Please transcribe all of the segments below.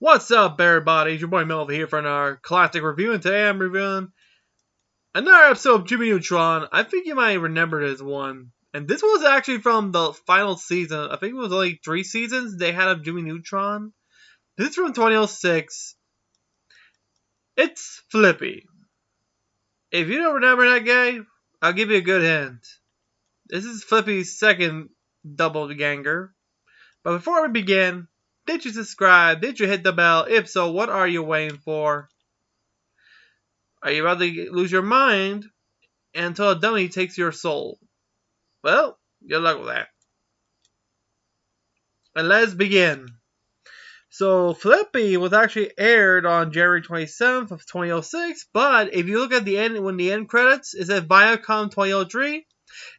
What's up, everybody? It's your boy Melvin here for another classic review, and today I'm reviewing another episode of Jimmy Neutron. I think you might remember this one. And this was actually from the final season. I think it was only 3 seasons they had of Jimmy Neutron. This is from 2006. It's Flippy. If you don't remember that guy, I'll give you a good hint. This is Flippy's second double ganger. But before we begin, did you subscribe? Did you hit the bell? If so, what are you waiting for? Are you about to lose your mind until a dummy takes your soul? Well, good luck with that. And let's begin. So, Flippy was actually aired on January 27th of 2006, but if you look at the end, when the end credits, it says Viacom 2003.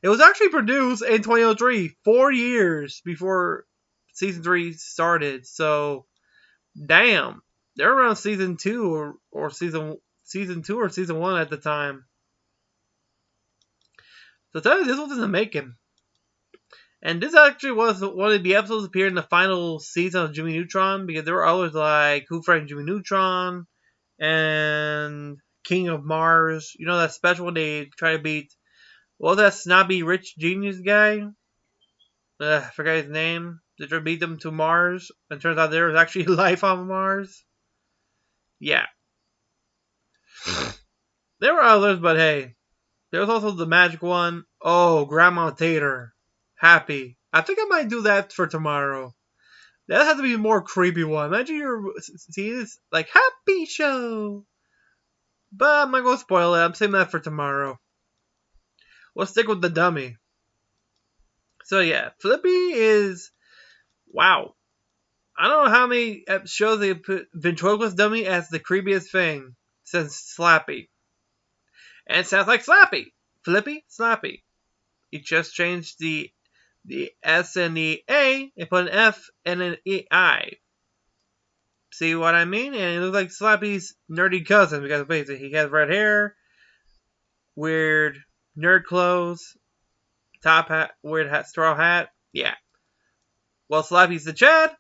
It was actually produced in 2003, 4 years before season 3 started. So, damn, they're around season 2 or season 2 or season 1 at the time. So tell you, this was in the making. And this actually was one of the episodes appeared in the final season of Jimmy Neutron, because there were others like Who Framed Jimmy Neutron and King of Mars. You know that special when they try to beat, what was that snobby rich genius guy? I forgot his name. They try to beat them to Mars, and turns out there was actually life on Mars. Yeah. There were others, but hey. There was also the magic one. Oh, Grandma Tater. Happy. I think I might do that for tomorrow. That has to be a more creepy one. Imagine you're seeing this, like, Happy Show. But I'm not going to spoil it. I'm saving that for tomorrow. We'll stick with the dummy. So yeah, Flippy is, wow. I don't know how many shows they put ventriloquist dummy as the creepiest thing since Slappy. And it sounds like Slappy. Flippy, Slappy. You just changed the S and the A and put an F and an I. See what I mean? And it looks like Slappy's nerdy cousin, because basically he has red hair, weird nerd clothes, top hat, weird hat, straw hat. Yeah. Well, Slappy's the Chad,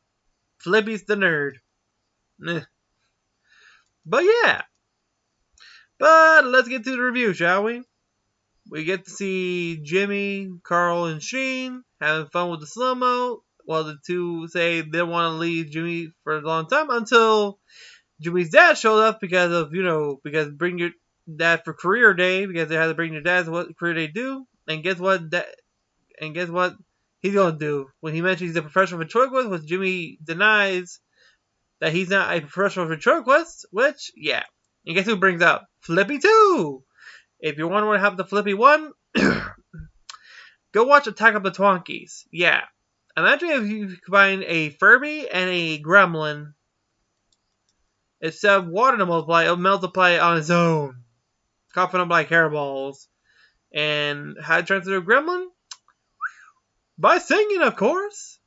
Flippy's the nerd. But yeah. But let's get to the review, shall we? We get to see Jimmy, Carl, and Sheen having fun with the slow-mo, while the two say they want to leave Jimmy for a long time until Jimmy's dad showed up because of, because bring your dad for career day, because they had to bring their dads what career they do. And guess what? Guess what he's gonna do when he mentions he's a professional ventriloquist, which Jimmy denies that he's not a professional ventriloquist. Which, yeah. And guess who brings out Flippy 2? If you're wondering what happened to Flippy 1, go watch Attack of the Twonkies. Yeah. Imagine if you combine a Furby and a Gremlin. Instead of water to multiply, it'll multiply on its own. Coughing up like hairballs. And how it turns into a Gremlin? By singing, of course.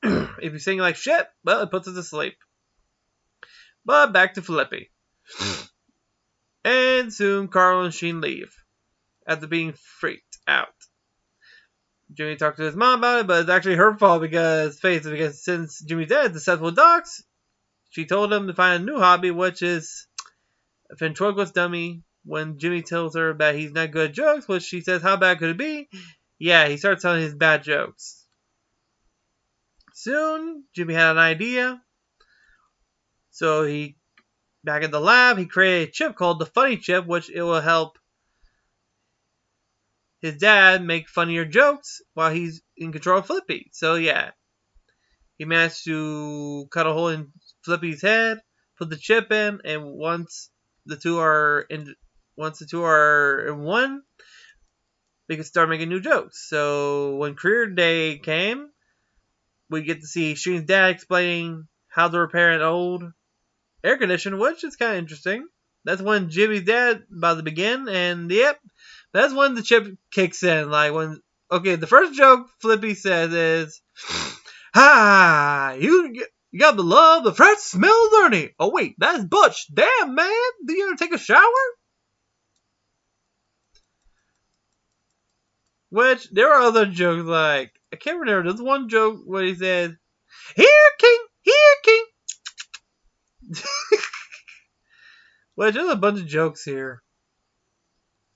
If you sing like shit, well, it puts us to sleep. But back to Flippy. And soon Carl and Sheen leave after being freaked out. Jimmy talked to his mom about it, but it's actually her fault because since Jimmy's dad is obsessed with dogs, she told him to find a new hobby, which is a ventriloquist dummy. When Jimmy tells her that he's not good at jokes, which she says, how bad could it be? Yeah, he starts telling his bad jokes. Soon, Jimmy had an idea. So back at the lab, he created a chip called the funny chip, which it will help his dad make funnier jokes while he's in control of Flippy. So yeah, he managed to cut a hole in Flippy's head, put the chip in, and once the two are in one, they can start making new jokes. So when career day came, we get to see Sheen's dad explaining how to repair an old air conditioner, which is kind of interesting. That's when Jimmy's dad about to begin, and yep, that's when the chip kicks in. The first joke Flippy says is, "Hi, you got the love, the fresh smell of learning. Oh wait, that's Butch. Damn man, do you ever take a shower?" Which there are other jokes like, I can't remember. There's one joke where he says, "Here, King, here, King. Which there's a bunch of jokes here.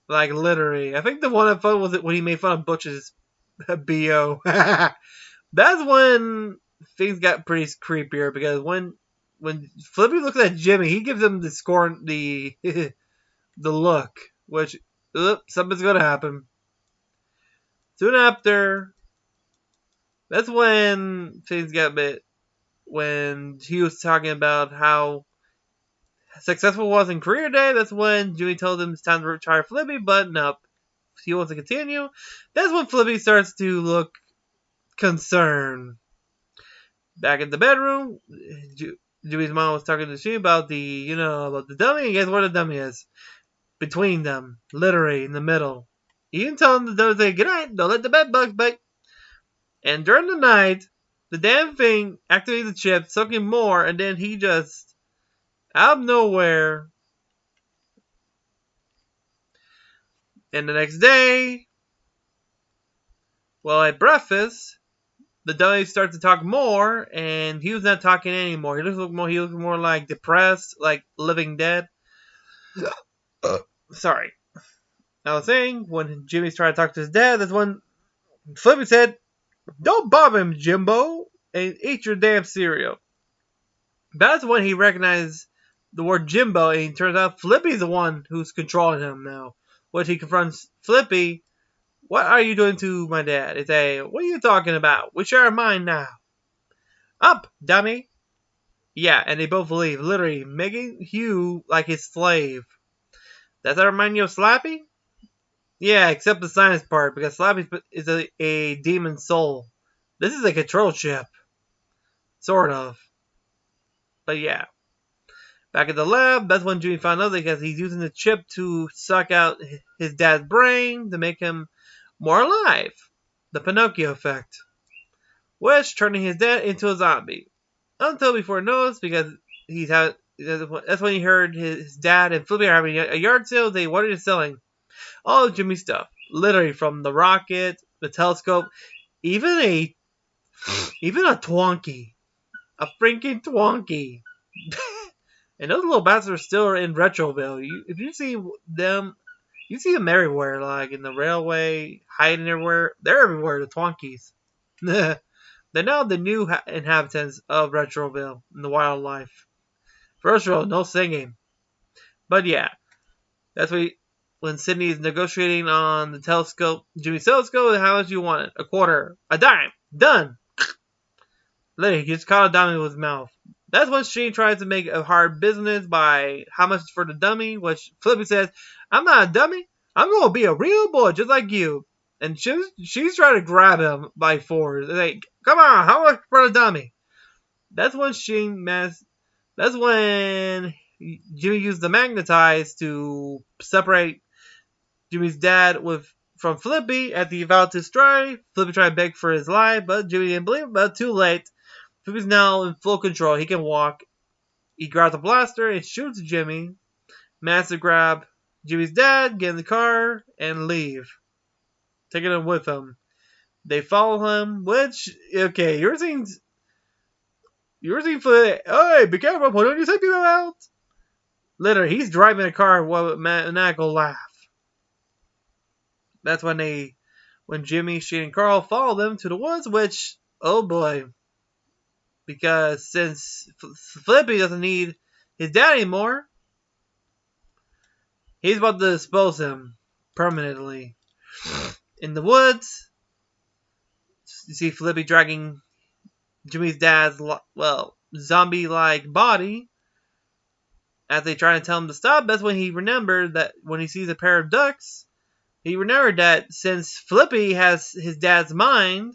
Like, literally. I think the one that fun was when he made fun of Butch's B.O. That's when things got pretty creepier, because when Flippy looks at Jimmy, he gives him the scorn, the the look, which something's gonna happen. Soon after, that's when things got a bit. When he was talking about how successful he was in career day, that's when Jimmy told him it's time to retire Flippy, but no, he wants to continue. That's when Flippy starts to look concerned. Back in the bedroom, Jimmy's mom was talking to she about about the dummy, and guess where the dummy is? Between them, literally in the middle. You can tell them the dummy, say, good night, don't let the bed bugs bite. And during the night, the damn thing activated the chip, sucking more, and then he just, out of nowhere, and the next day, well, at breakfast, the dummy starts to talk more, and he was not talking anymore. He looked more like depressed, like living dead. Sorry. I was saying, when Jimmy's trying to talk to his dad, that's when Flippy said, don't bother him, Jimbo, and eat your damn cereal. That's when he recognized the word Jimbo, and it turns out Flippy's the one who's controlling him now. When he confronts Flippy, what are you doing to my dad? It's what are you talking about? We share mine now. Up, dummy. Yeah, and they both leave, literally making Hugh like his slave. Does that remind you of Slappy? Yeah, except the science part, because Slappy is a demon soul. This is a control chip. Sort of. But yeah. Back at the lab, that's when Jimmy found out, because he's using the chip to suck out his dad's brain to make him more alive. The Pinocchio effect. Which turning his dad into a zombie. Until before he knows, because that's when he heard his dad and Flippy are having a yard sale. What are you selling? All of Jimmy's stuff. Literally from the rocket, the telescope, even a Twonky. A freaking Twonky. And those little bastards are still in Retroville. If you see them, you see them everywhere, like in the railway, hiding everywhere. They're everywhere, the Twonkies. They're now the new inhabitants of Retroville in the wildlife. First of all, no singing. But yeah, that's when Sydney is negotiating on the telescope, Jimmy's telescope. How much you want it? A quarter, a dime, done. Literally, he just caught a dime with his mouth. That's when Shane tries to make a hard business by how much for the dummy, which Flippy says, I'm not a dummy. I'm going to be a real boy just like you. And she's trying to grab him by force. Like, come on, how much for the dummy? That's when that's when Jimmy used the magnetize to separate Jimmy's dad from Flippy at the about to strike. Flippy tried to beg for his life, but Jimmy didn't believe, but too late. Flippy's now in full control. He can walk. He grabs a blaster and shoots Jimmy. Managed to grab Jimmy's dad, get in the car, and leave. Taking him with him. They follow him, which, okay, you're seeing Flippy, hey, be careful, put on your safety belt. Literally, he's driving a car while maniacal laugh. That's when Jimmy, Shane, and Carl follow them to the woods, which, oh boy. Because since Flippy doesn't need his dad anymore, he's about to dispose him permanently. In the woods, you see Flippy dragging Jimmy's dad's, zombie-like body. As they try to tell him to stop, that's when he remembered that when he sees a pair of ducks, he remembered that since Flippy has his dad's mind,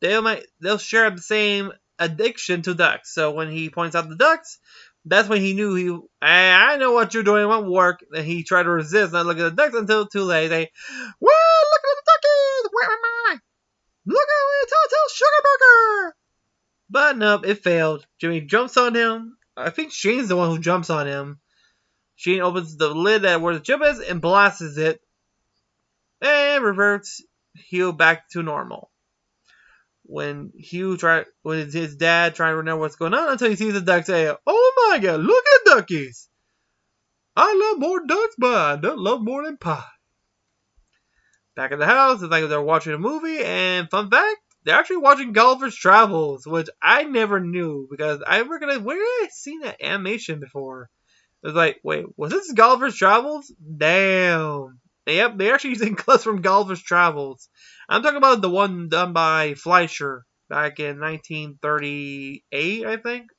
they'll share the same addiction to ducks. So when he points out the ducks, that's when he knew I know what you're doing, it won't work. And he tried to resist, not look at the ducks until too late. Well, look at the duckies! Where am I? Look at Telltale Sugar Burger! But nope, it failed. Jimmy jumps on him. I think Shane's the one who jumps on him. Shane opens the lid where the chip is and blasts it. And reverts Hugh back to normal. When his dad trying to remember what's going on until he sees the duck say, oh my god, look at duckies! I love more ducks, but I don't love more than pie. Back at the house, it's like they're watching a movie, and fun fact, they're actually watching Gulliver's Travels, which I never knew because I recognized where did I seen that animation before? It was like, wait, was this Gulliver's Travels? Damn. Yep, they're actually using clips from Gulliver's Travels. I'm talking about the one done by Fleischer back in 1938, I think.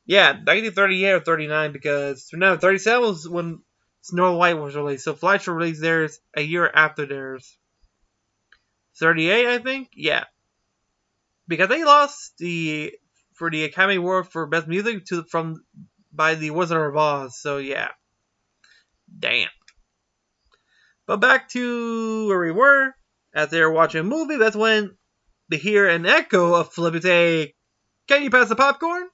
Yeah, 1938 or 39 because no, 37 was when Snow White was released. So Fleischer released theirs a year after theirs. 38, I think. Yeah, because they lost for the Academy Award for Best Music by the Wizard of Oz. So yeah, damn. But back to where we were as they were watching a movie. That's when they hear an echo of Flippy say, "Can you pass the popcorn?"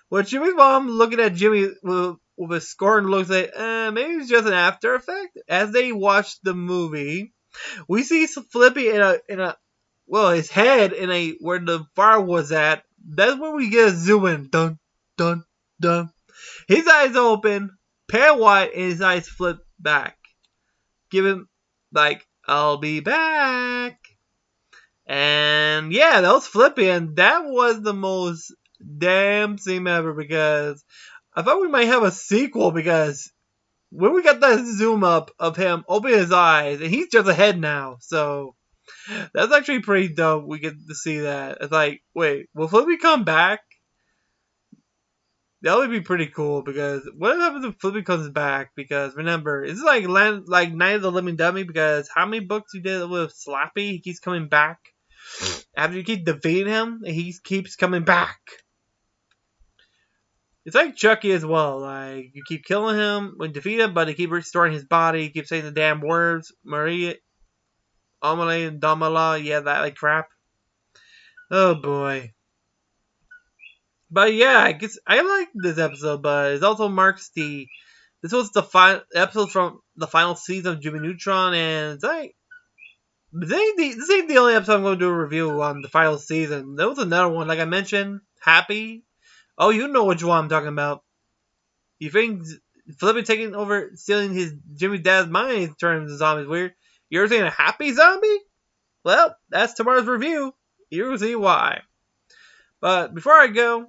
Well, Jimmy's mom looking at Jimmy with a scorn looks like, maybe it's just an after effect. As they watch the movie, we see Flippy his head where the fire was at. That's when we get a zoom in. Dun, dun, dun. His eyes open, pale white, and his eyes flip back. Give him, like, I'll be back. And yeah, that was Flippy, and that was the most damn scene ever because I thought we might have a sequel because when we got that zoom up of him opening his eyes, and he's just a head now, so that's actually pretty dope. We get to see that. It's like, wait, will Flippy come back? That would be pretty cool because what happens if Flippy comes back? Because remember, it's like Night of the Living Dummy because how many books you did with Slappy? He keeps coming back. After you keep defeating him, he keeps coming back. It's like Chucky as well. Like, you keep killing him when you defeat him, but he keeps restoring his body. He keeps saying the damn words. Maria, Amelie, and Damala. Yeah, that like crap. Oh, boy. But yeah, I guess I like this episode, but it also marks this was the final episode from the final season of Jimmy Neutron, and it's like, this ain't the only episode I'm going to do a review on the final season. There was another one, like I mentioned, Happy. Oh, you know which one I'm talking about. You think Flippy taking over, stealing his Jimmy's dad's mind, turning the zombies weird? You're saying a happy zombie? Well, that's tomorrow's review. You'll see why. But before I go,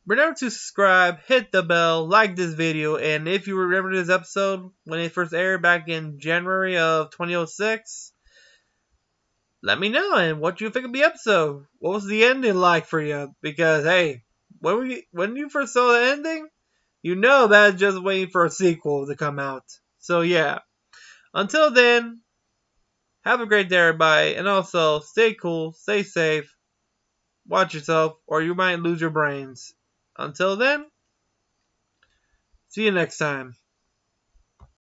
remember to subscribe, hit the bell, like this video, and if you remember this episode when it first aired back in January of 2006, let me know and what you think of the episode. What was the ending like for you? Because hey, when you first saw the ending, you know that's just waiting for a sequel to come out. So yeah. Until then, have a great day everybody, and also stay cool, stay safe, watch yourself, or you might lose your brains. Until then, see you next time.